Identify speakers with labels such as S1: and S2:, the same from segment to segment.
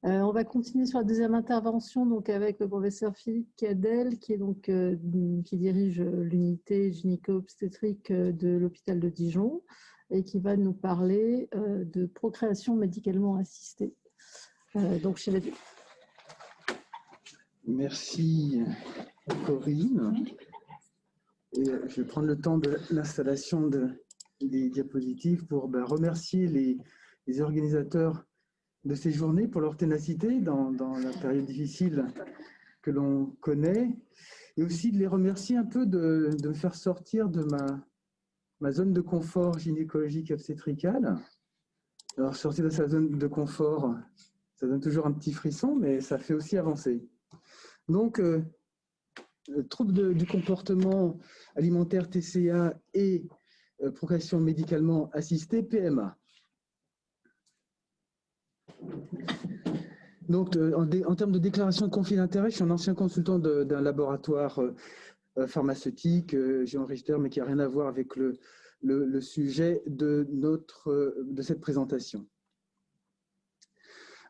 S1: On va continuer sur la deuxième intervention donc avec le professeur Philippe Cadel qui est donc qui dirige l'unité gynéco-obstétrique de l'hôpital de Dijon et qui va nous parler de procréation médicalement assistée. Donc chez les...
S2: Merci Corinne. Et je vais prendre le temps de l'installation des diapositives pour remercier les organisateurs de ces journées pour leur ténacité dans la période difficile que l'on connaît, et aussi de les remercier un peu de me faire sortir de ma zone de confort gynécologique obstétricale. Alors sortir de sa zone de confort, ça donne toujours un petit frisson, mais ça fait aussi avancer. Donc, troubles du comportement alimentaire TCA et procréation médicalement assistée PMA. Donc, en termes de déclaration de conflit d'intérêt, je suis un ancien consultant d'un laboratoire pharmaceutique, géoenregistreur, mais qui n'a rien à voir avec le sujet de cette présentation.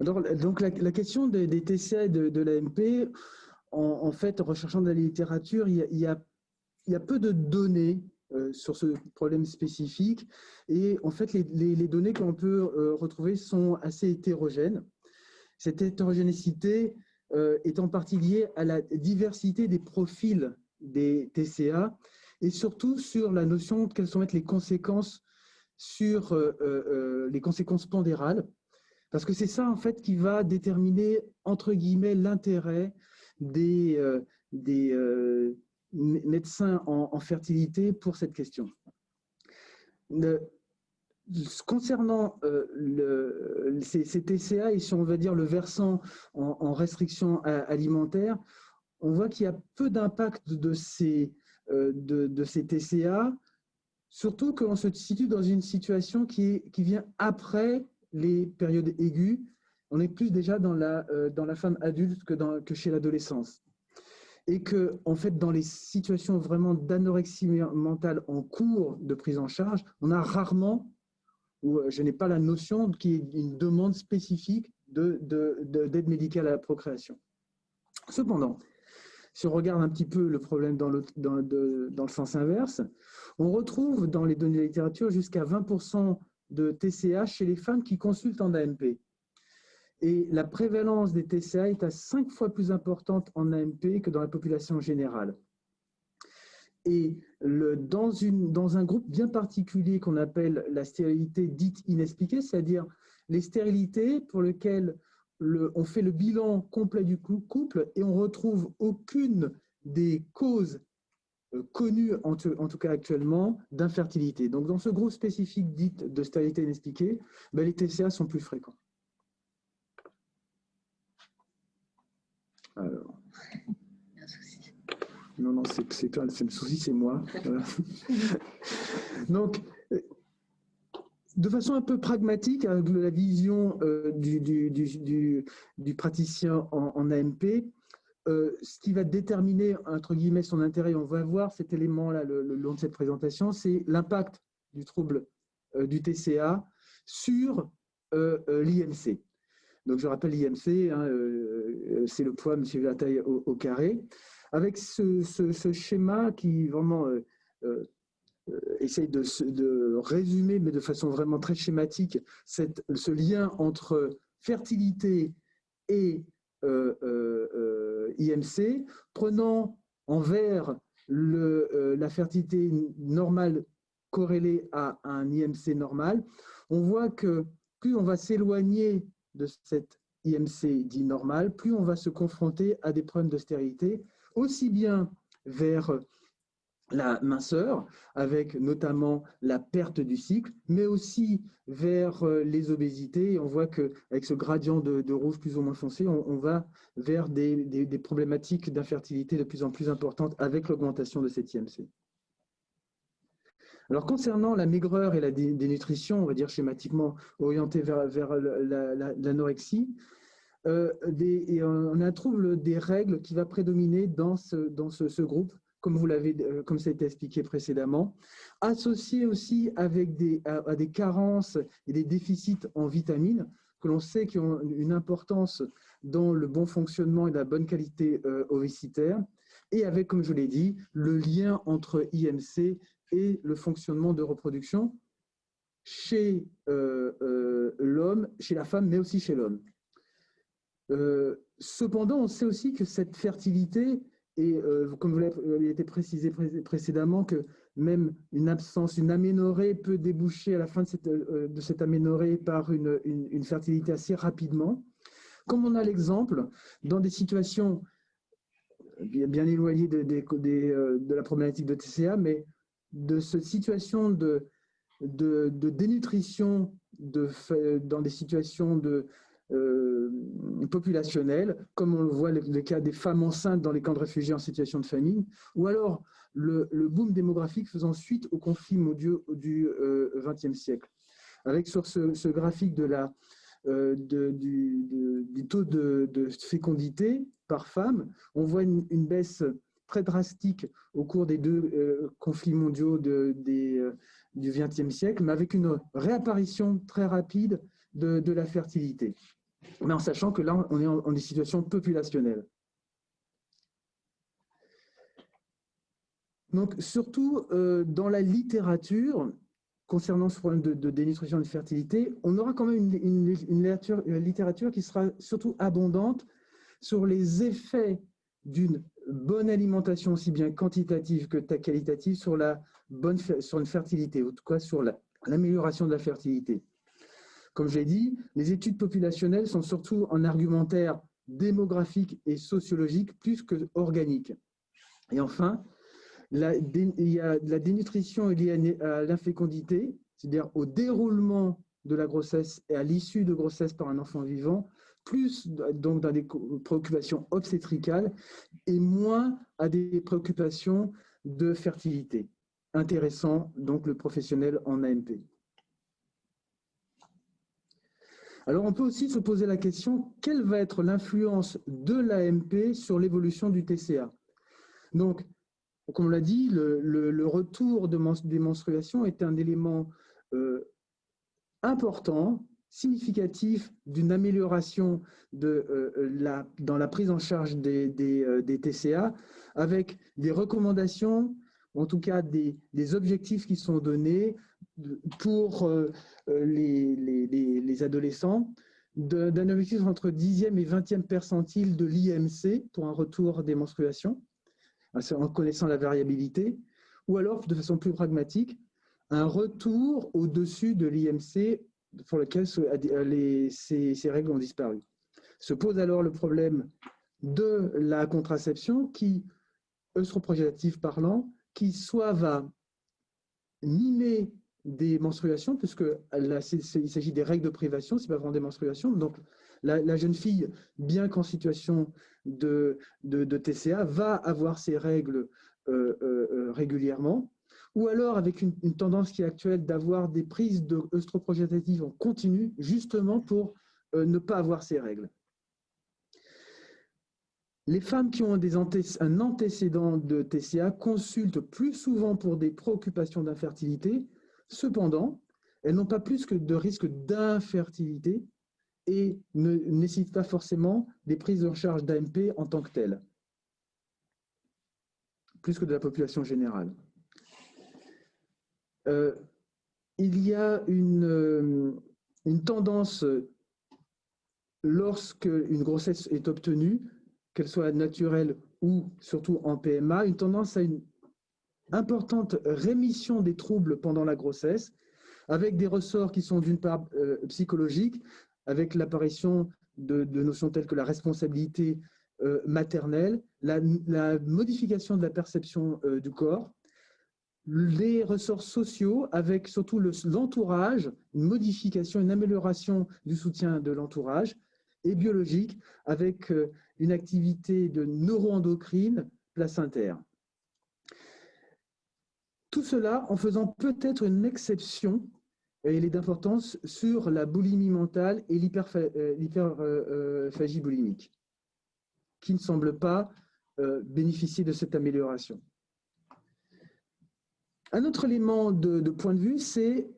S2: Alors, donc, la question des TCA et de l'AMP, en fait, en recherchant dans la littérature, il y a peu de données sur ce problème spécifique, et en fait, les données que l'on peut retrouver sont assez hétérogènes. Cette hétérogénéité est en partie liée à la diversité des profils des TCA et surtout sur la notion de quelles sont les conséquences sur les conséquences pondérales, parce que c'est ça en fait qui va déterminer entre guillemets l'intérêt des médecins en fertilité pour cette question. Concernant ces TCA et si on veut dire le versant en restriction alimentaire, on voit qu'il y a peu d'impact de ces TCA, surtout que l'on se situe dans une situation qui vient après les périodes aiguës. On est plus déjà dans la femme adulte que chez l'adolescence. Et que, en fait, dans les situations vraiment d'anorexie mentale en cours de prise en charge, on a rarement, ou je n'ai pas la notion qu'il y ait une demande spécifique d'aide médicale à la procréation. Cependant, si on regarde un petit peu le problème dans le sens inverse, on retrouve dans les données de la littérature jusqu'à 20% de TCA chez les femmes qui consultent en AMP. Et la prévalence des TCA est à 5 fois plus importante en AMP que dans la population générale. Et dans un groupe bien particulier qu'on appelle la stérilité dite inexpliquée, c'est-à-dire les stérilités pour lesquelles on fait le bilan complet du couple et on retrouve aucune des causes connues, en tout cas actuellement, d'infertilité. Donc dans ce groupe spécifique dit de stérilité inexpliquée, les TCA sont plus fréquents. Alors... Non, c'est toi, le souci, c'est moi. Donc, de façon un peu pragmatique, avec la vision du praticien en AMP, ce qui va déterminer, entre guillemets, son intérêt, on va voir cet élément-là le long de cette présentation, c'est l'impact du trouble du TCA sur l'IMC. Donc, je rappelle l'IMC, c'est le poids multiplié la taille au carré. Avec ce schéma qui vraiment essaye de résumer, mais de façon vraiment très schématique, ce lien entre fertilité et IMC, prenant en vert la fertilité normale corrélée à un IMC normal, on voit que plus on va s'éloigner de cette IMC dit normal, plus on va se confronter à des problèmes de stérilité, aussi bien vers la minceur, avec notamment la perte du cycle, mais aussi vers les obésités. On voit qu'avec ce gradient de rouge plus ou moins foncé, on va vers des problématiques d'infertilité de plus en plus importantes avec l'augmentation de cette IMC. Alors, concernant la maigreur et la dénutrition, on va dire schématiquement orientée vers l'anorexie, on trouve des règles qui vont prédominer dans ce groupe, comme ça a été expliqué précédemment, associées aussi avec à des carences et des déficits en vitamines, que l'on sait qui ont une importance dans le bon fonctionnement et la bonne qualité ovicitaire, et avec, comme je l'ai dit, le lien entre IMC et le fonctionnement de reproduction chez l'homme, chez la femme, mais aussi chez l'homme. Cependant, on sait aussi que cette fertilité, et comme vous l'avez été précisé précédemment, que même une absence, une aménorrhée peut déboucher à la fin de cette aménorrhée par une fertilité assez rapidement. Comme on a l'exemple, dans des situations bien éloignées de la problématique de TCA, mais de cette situation de dénutrition dans des situations populationnelles, comme on le voit le cas des femmes enceintes dans les camps de réfugiés en situation de famine, ou alors le boom démographique faisant suite aux conflits mondiaux du XXe siècle. Avec sur ce graphique du taux de fécondité par femme, on voit une baisse très drastique au cours des deux conflits mondiaux du XXe siècle, mais avec une réapparition très rapide de la fertilité. Mais en sachant que là, on est en des situations populationnelles. Donc, surtout dans la littérature, concernant ce problème de dénutrition et de fertilité, on aura quand même une littérature qui sera surtout abondante sur les effets d'une bonne alimentation, aussi bien quantitative que qualitative, sur une fertilité, en tout cas sur l'amélioration de la fertilité. Comme je l'ai dit, les études populationnelles sont surtout en argumentaire démographique et sociologique plus que organique. Et enfin, il y a la dénutrition liée à l'infécondité, c'est-à-dire au déroulement de la grossesse et à l'issue de grossesse par un enfant vivant, plus donc dans des préoccupations obstétricales et moins à des préoccupations de fertilité. Intéressant donc le professionnel en AMP. Alors on peut aussi se poser la question, quelle va être l'influence de l'AMP sur l'évolution du TCA? Donc, comme on l'a dit, le retour des menstruations est un élément important, significatif d'une amélioration dans la prise en charge des TCA, avec des recommandations, en tout cas des objectifs qui sont donnés pour les adolescents, d'un objectif entre 10e et 20e percentile de l'IMC pour un retour des menstruations, en connaissant la variabilité, ou alors, de façon plus pragmatique, un retour au-dessus de l'IMC pour lequel ces règles ont disparu. Se pose alors le problème de la contraception qui, œstroprogestative parlant, qui soit va mimer des menstruations, puisqu'il s'agit des règles de privation, c'est pas vraiment des menstruations. Donc, la jeune fille, bien qu'en situation de TCA, va avoir ses règles régulièrement, ou alors avec une tendance qui est actuelle d'avoir des prises œstroprogestatives en continu, justement pour ne pas avoir ses règles. Les femmes qui ont un antécédent de TCA consultent plus souvent pour des préoccupations d'infertilité. Cependant, elles n'ont pas plus que de risque d'infertilité et ne nécessitent pas forcément des prises en charge d'AMP en tant que telles, plus que de la population générale. Il y a une tendance, lorsque une grossesse est obtenue, qu'elle soit naturelle ou surtout en PMA, une tendance à une importante rémission des troubles pendant la grossesse, avec des ressorts qui sont d'une part psychologiques, avec l'apparition de notions telles que la responsabilité maternelle, la modification de la perception du corps, les ressorts sociaux, avec surtout l'entourage, une modification, une amélioration du soutien de l'entourage, et biologique, avec une activité de neuroendocrine placentaire. Tout cela en faisant peut-être une exception, et elle est d'importance, sur la boulimie mentale et l'hyperphagie boulimique, qui ne semblent pas bénéficier de cette amélioration. Un autre élément de point de vue, c'est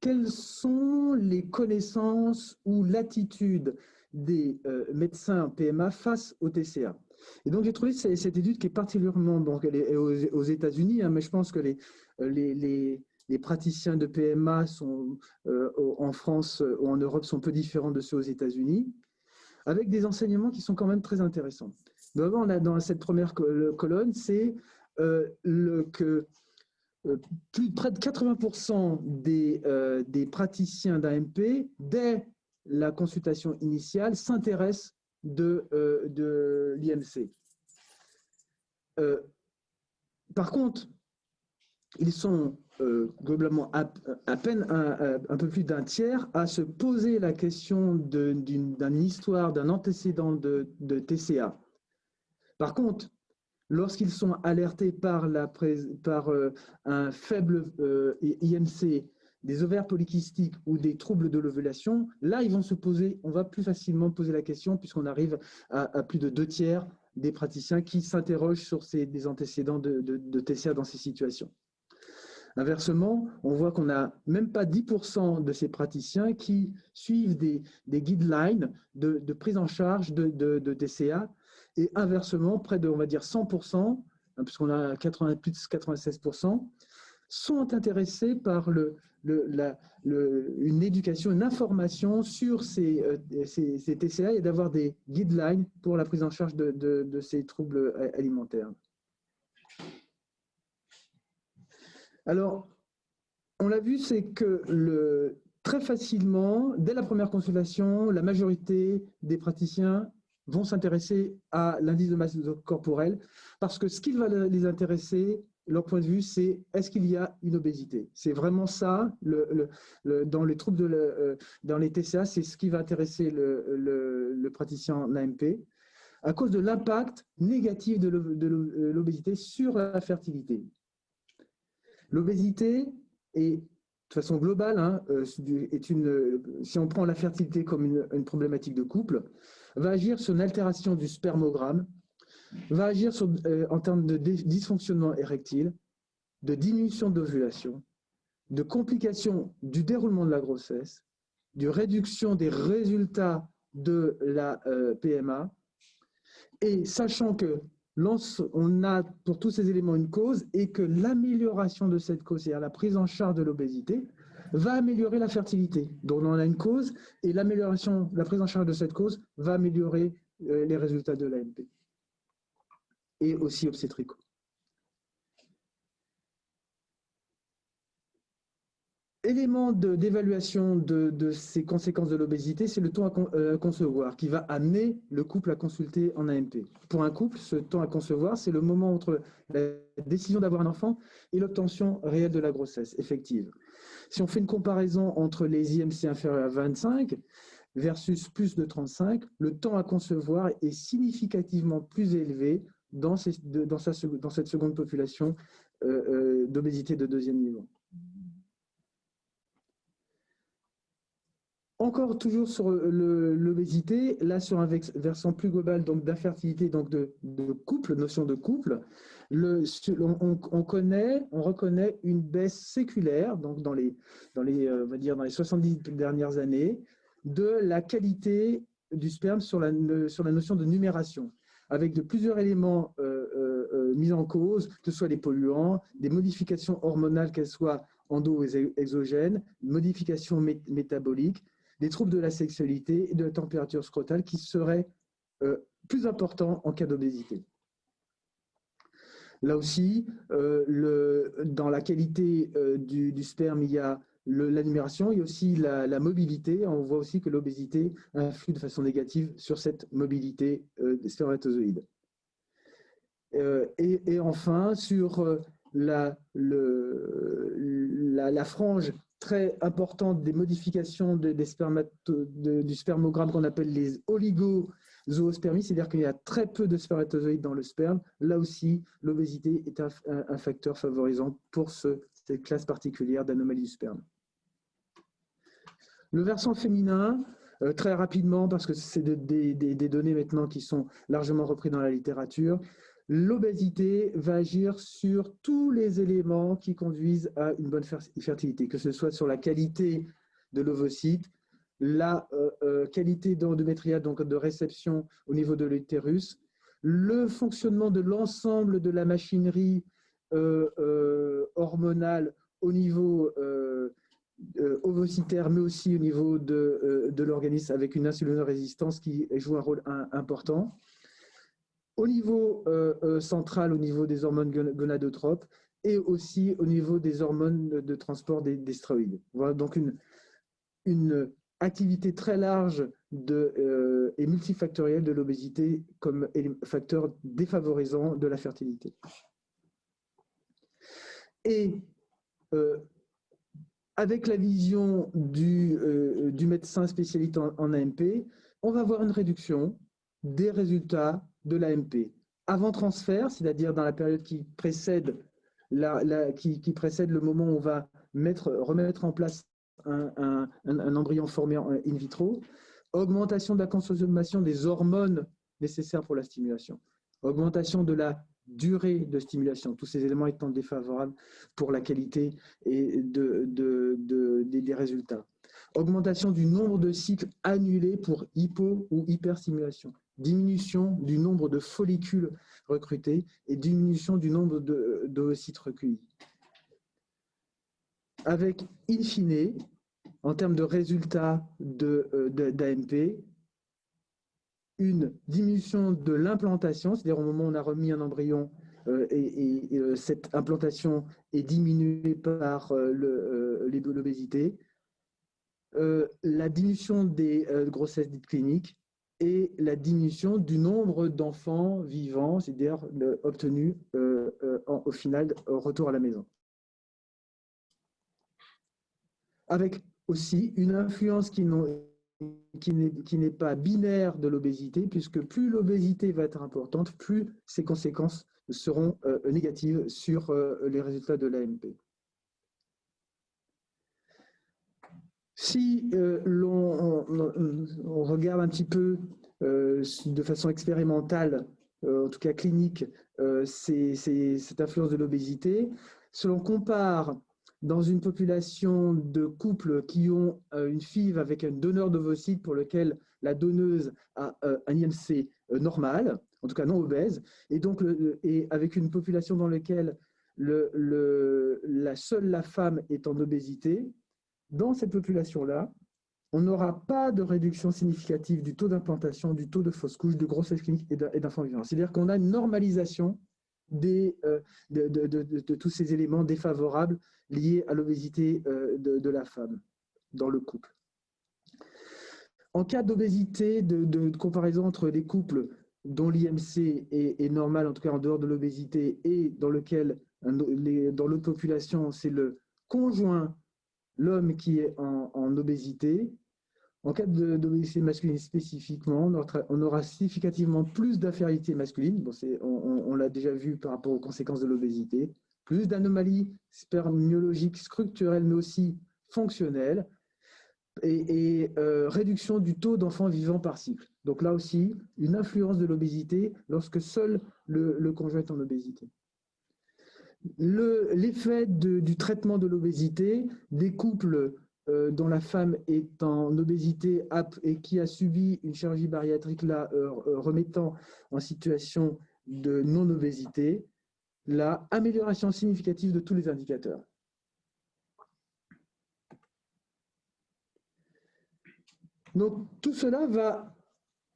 S2: quelles sont les connaissances ou l'attitude des médecins PMA face au TCA. Et donc, j'ai trouvé cette étude qui est particulièrement, bon, elle est aux États-Unis, hein, mais je pense que les praticiens de PMA sont, en France ou en Europe sont peu différents de ceux aux États-Unis, avec des enseignements qui sont quand même très intéressants. D'abord, dans cette première colonne, c'est que près de 80% des praticiens d'AMP, dès la consultation initiale, s'intéressent de l'IMC. Par contre, ils sont globalement à peine un peu plus d'un tiers à se poser la question d'une histoire, d'un antécédent de TCA. Par contre, lorsqu'ils sont alertés par un faible IMC, des ovaires polykystiques ou des troubles de l'ovulation, là, on va plus facilement poser la question puisqu'on arrive à plus de 2 tiers des praticiens qui s'interrogent sur des antécédents de TCA dans ces situations. Inversement, on voit qu'on n'a même pas 10% de ces praticiens qui suivent des guidelines de prise en charge de TCA, et inversement, près de, on va dire, 100%, puisqu'on a plus de 96%, sont intéressés par une éducation, une information sur ces TCA et d'avoir des guidelines pour la prise en charge de ces troubles alimentaires. Alors, on l'a vu, c'est que très facilement, dès la première consultation, la majorité des praticiens vont s'intéresser à l'indice de masse corporelle parce que ce qui va les intéresser, leur point de vue, c'est est-ce qu'il y a une obésité. C'est vraiment ça, dans les troubles, dans les TCA, c'est ce qui va intéresser le praticien en AMP à cause de l'impact négatif de l'obésité sur la fertilité. L'obésité est, de façon globale, hein, si on prend la fertilité comme une problématique de couple, va agir sur une altération du spermogramme, va agir en termes de dysfonctionnement érectile, de diminution d'ovulation, de complications du déroulement de la grossesse, de réduction des résultats de la PMA, et sachant que on a pour tous ces éléments une cause et que l'amélioration de cette cause, c'est-à-dire la prise en charge de l'obésité, va améliorer la fertilité. Donc on a une cause et la prise en charge de cette cause va améliorer les résultats de l'AMP et aussi obstétricaux. Élément d'évaluation de ces conséquences de l'obésité, c'est le temps à concevoir qui va amener le couple à consulter en AMP. Pour un couple, ce temps à concevoir, c'est le moment entre la décision d'avoir un enfant et l'obtention réelle de la grossesse effective. Si on fait une comparaison entre les IMC inférieurs à 25 versus plus de 35, le temps à concevoir est significativement plus élevé dans cette seconde population d'obésité de deuxième niveau. Encore toujours sur l'obésité, là sur un versant plus global donc d'infertilité, donc de couple, notion de couple, on reconnaît une baisse séculaire donc dans les 70 dernières années de la qualité du sperme sur la notion de numération, avec de plusieurs éléments mis en cause, que ce soit les polluants, des modifications hormonales, qu'elles soient endo ou exogènes, modifications métaboliques, des troubles de la sexualité et de la température scrotale qui seraient plus importants en cas d'obésité. Là aussi, dans la qualité du sperme, il y a la numération, il y a aussi la mobilité. On voit aussi que l'obésité influe de façon négative sur cette mobilité des spermatozoïdes. Et enfin, sur la frange très importante des modifications du spermogramme qu'on appelle les oligozoospermies, c'est-à-dire qu'il y a très peu de spermatozoïdes dans le sperme. Là aussi, l'obésité est un facteur favorisant pour cette classe particulière d'anomalie du sperme. Le versant féminin, très rapidement, parce que c'est des données maintenant qui sont largement reprises dans la littérature, l'obésité va agir sur tous les éléments qui conduisent à une bonne fertilité, que ce soit sur la qualité de l'ovocyte, la qualité d'endométriate, donc de réception au niveau de l'utérus, le fonctionnement de l'ensemble de la machinerie hormonale au niveau ovocytaire, mais aussi au niveau de l'organisme avec une insulinorésistance qui joue un rôle important. Au niveau central, au niveau des hormones gonadotropes et aussi au niveau des hormones de transport des stéroïdes. Voilà donc une activité très large et multifactorielle de l'obésité comme facteur défavorisant de la fertilité. Et avec la vision du médecin spécialiste en AMP, on va voir une réduction des résultats de l'AMP. Avant transfert, c'est-à-dire dans la période qui précède, qui précède le moment où on va remettre en place un embryon formé in vitro, augmentation de la consommation des hormones nécessaires pour la stimulation, augmentation de la durée de stimulation, tous ces éléments étant défavorables pour la qualité et des résultats. Augmentation du nombre de cycles annulés pour hypo ou hyperstimulation, diminution du nombre de follicules recrutés et diminution du nombre d'ovocytes recueillis. Avec, in fine, en termes de résultats d'AMP, une diminution de l'implantation, c'est-à-dire au moment où on a remis un embryon cette implantation est diminuée par l'obésité, la diminution des grossesses dites cliniques et la diminution du nombre d'enfants vivants, c'est-à-dire obtenus au final au retour à la maison. Avec aussi une influence qui n'est pas binaire de l'obésité, puisque plus l'obésité va être importante, plus ses conséquences seront négatives sur les résultats de l'AMP. Si on regarde un petit peu de façon expérimentale, en tout cas clinique, cette influence de l'obésité, si l'on compare dans une population de couples qui ont une FIV avec un donneur d'ovocytes pour lequel la donneuse a un IMC normal, en tout cas non obèse, et donc avec une population dans laquelle seule la femme est en obésité, dans cette population-là, on n'aura pas de réduction significative du taux d'implantation, du taux de fausse couche, de grossesse clinique et d'enfants vivants. C'est-à-dire qu'on a une normalisation de tous ces éléments défavorables liés à l'obésité de la femme dans le couple. En cas d'obésité, de comparaison entre des couples dont l'IMC est normal, en tout cas en dehors de l'obésité, et dans lequel, dans l'autre population, c'est le conjoint, l'homme qui est en obésité, en cas d'obésité masculine spécifiquement, on aura significativement plus d'infériorité masculine, bon, on l'a déjà vu par rapport aux conséquences de l'obésité, plus d'anomalies spermiologiques structurelles, mais aussi fonctionnelles, et réduction du taux d'enfants vivants par cycle. Donc là aussi, une influence de l'obésité lorsque seul le conjoint est en obésité. L'effet du traitement de l'obésité, des couples dont la femme est en obésité et qui a subi une chirurgie bariatrique là, remettant en situation de non-obésité, la amélioration significative de tous les indicateurs. Donc tout cela va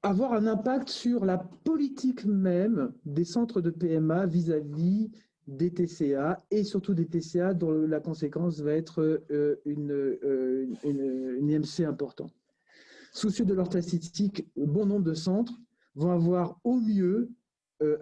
S2: avoir un impact sur la politique même des centres de PMA vis-à-vis des TCA et surtout des TCA dont la conséquence va être une IMC important. Soucieux de leur statistique, bon nombre de centres vont avoir au mieux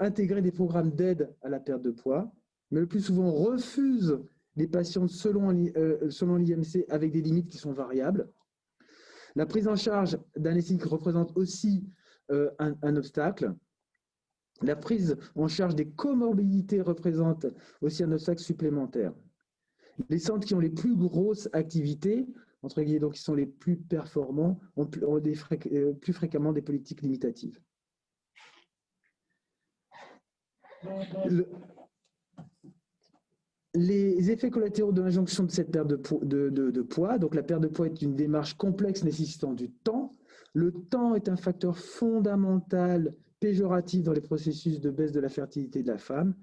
S2: intégré des programmes d'aide à la perte de poids, mais le plus souvent refusent les patients selon l'IMC avec des limites qui sont variables. La prise en charge d'anesthésique représente aussi un obstacle. La prise en charge des comorbidités représente aussi un obstacle supplémentaire. Les centres qui ont les plus grosses activités, entre guillemets, donc qui sont les plus performants, ont plus fréquemment des politiques limitatives. Les effets collatéraux de l'injonction de cette perte de poids, donc la perte de poids est une démarche complexe nécessitant du temps. Le temps est un facteur fondamental péjoratif dans les processus de baisse de la fertilité de la femme.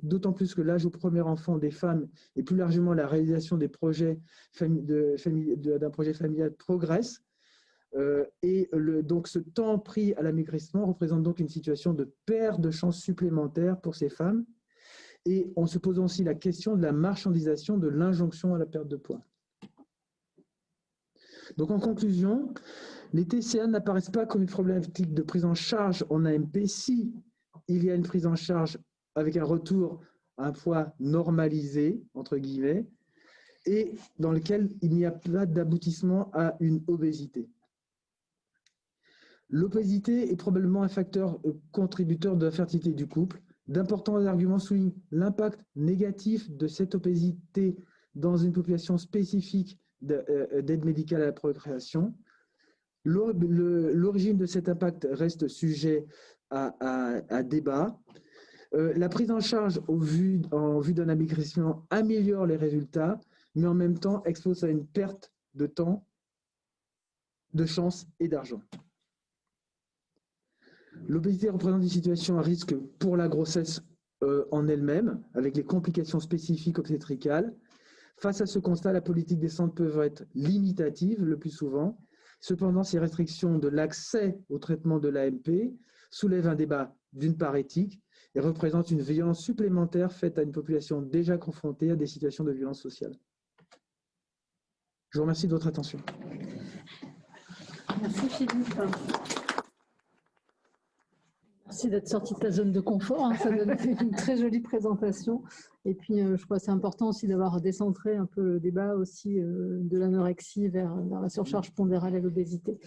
S2: D'autant plus que l'âge au premier enfant des femmes et plus largement la réalisation des projets d'un projet familial progresse. Donc ce temps pris à l'amaigrissement représente donc une situation de perte de chances supplémentaires pour ces femmes. Et on se pose aussi la question de la marchandisation de l'injonction à la perte de poids. Donc en conclusion, les TCA n'apparaissent pas comme une problématique de prise en charge en AMP si il y a une prise en charge avec un retour à un poids normalisé, entre guillemets, et dans lequel il n'y a pas d'aboutissement à une obésité. L'obésité est probablement un facteur contributeur de la fertilité du couple. D'importants arguments soulignent l'impact négatif de cette obésité dans une population spécifique d'aide médicale à la procréation. L'origine de cet impact reste sujet à débat. La prise en charge en vue d'un amaigrissement améliore les résultats, mais en même temps expose à une perte de temps, de chance et d'argent. L'obésité représente une situation à risque pour la grossesse en elle-même, avec les complications spécifiques obstétricales. Face à ce constat, la politique des centres peuvent être limitative le plus souvent. Cependant, ces restrictions de l'accès au traitement de l'AMP soulèvent un débat d'une part éthique et représentent une violence supplémentaire faite à une population déjà confrontée à des situations de violence sociale. Je vous remercie de votre attention.
S1: Merci Philippe. Merci d'être sorti de ta zone de confort, hein, ça donne une très jolie présentation. Et puis, je crois que c'est important aussi d'avoir décentré un peu le débat aussi de l'anorexie vers la surcharge pondérale et l'obésité.